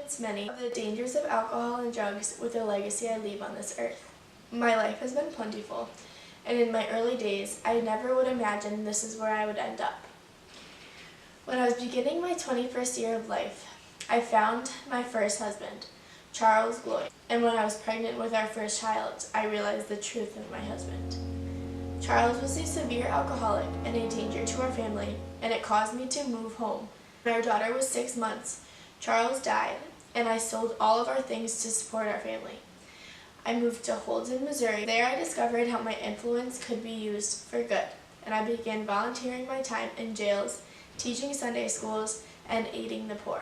influenced many of the dangers of alcohol and drugs with the legacy I leave on this earth. My life has been plentiful, and in my early days, I never would imagine this is where I would end up. When I was beginning my 21st year of life, I found my first husband, Charles Lloyd, and when I was pregnant with our first child, I realized the truth of my husband. Charles was a severe alcoholic and a danger to our family, and it caused me to move home. When our daughter was 6 months, Charles died, and I sold all of our things to support our family. I moved to Holden, Missouri. There I discovered how my influence could be used for good, and I began volunteering my time in jails, teaching Sunday schools, and aiding the poor.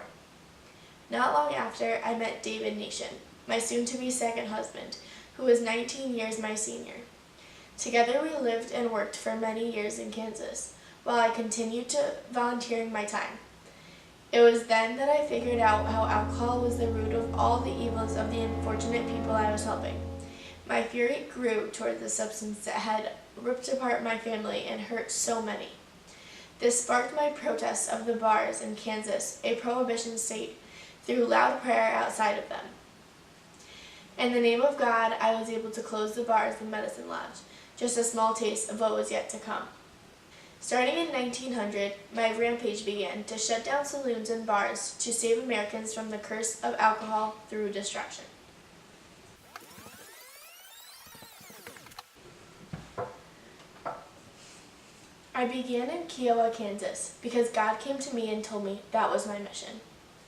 Not long after, I met Carrie Nation, my soon-to-be second husband, who was 19 years my senior. Together we lived and worked for many years in Kansas, while I continued to volunteering my time. It was then that I figured out how alcohol was the root of all the evils of the unfortunate people I was helping. My fury grew toward the substance that had ripped apart my family and hurt so many. This sparked my protests of the bars in Kansas, a prohibition state, through loud prayer outside of them. In the name of God, I was able to close the bars and medicine lodge, just a small taste of what was yet to come. Starting in 1900, my rampage began to shut down saloons and bars to save Americans from the curse of alcohol through destruction. I began in Kiowa, Kansas, because God came to me and told me that was my mission.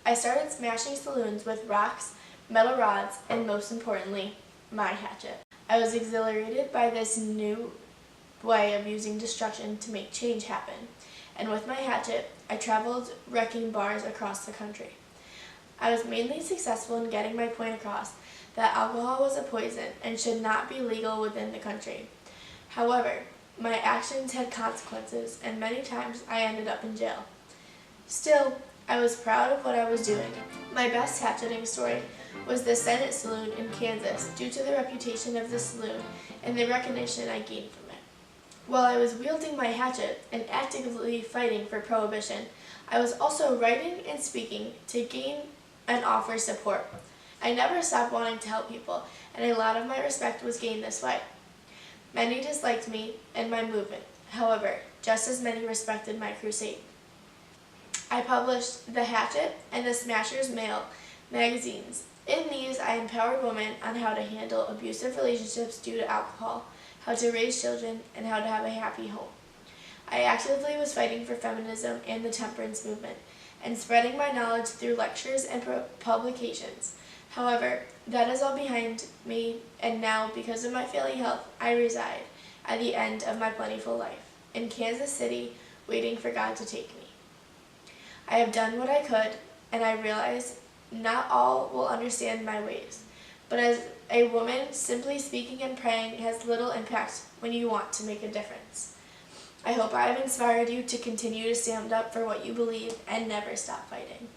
I started smashing saloons with rocks, metal rods, and most importantly, my hatchet. I was exhilarated by this new way of using destruction to make change happen, and with my hatchet, I traveled wrecking bars across the country. I was mainly successful in getting my point across that alcohol was a poison and should not be legal within the country. However, my actions had consequences, and many times I ended up in jail. Still, I was proud of what I was doing. My best hatcheting story was the Senate Saloon in Kansas due to the reputation of the saloon and the recognition I gained from it. While I was wielding my hatchet and actively fighting for prohibition, I was also writing and speaking to gain and offer support. I never stopped wanting to help people, and a lot of my respect was gained this way. Many disliked me and my movement. However, just as many respected my crusade. I published The Hatchet and The Smasher's Mail magazines. In these, I empowered women on how to handle abusive relationships due to alcohol, how to raise children, and how to have a happy home. I actively was fighting for feminism and the temperance movement, and spreading my knowledge through lectures and publications. However, that is all behind me, and now, because of my failing health, I reside, at the end of my plentiful life, in Kansas City, waiting for God to take me. I have done what I could, and I realize not all will understand my ways, but as a woman, simply speaking and praying has little impact when you want to make a difference. I hope I have inspired you to continue to stand up for what you believe and never stop fighting.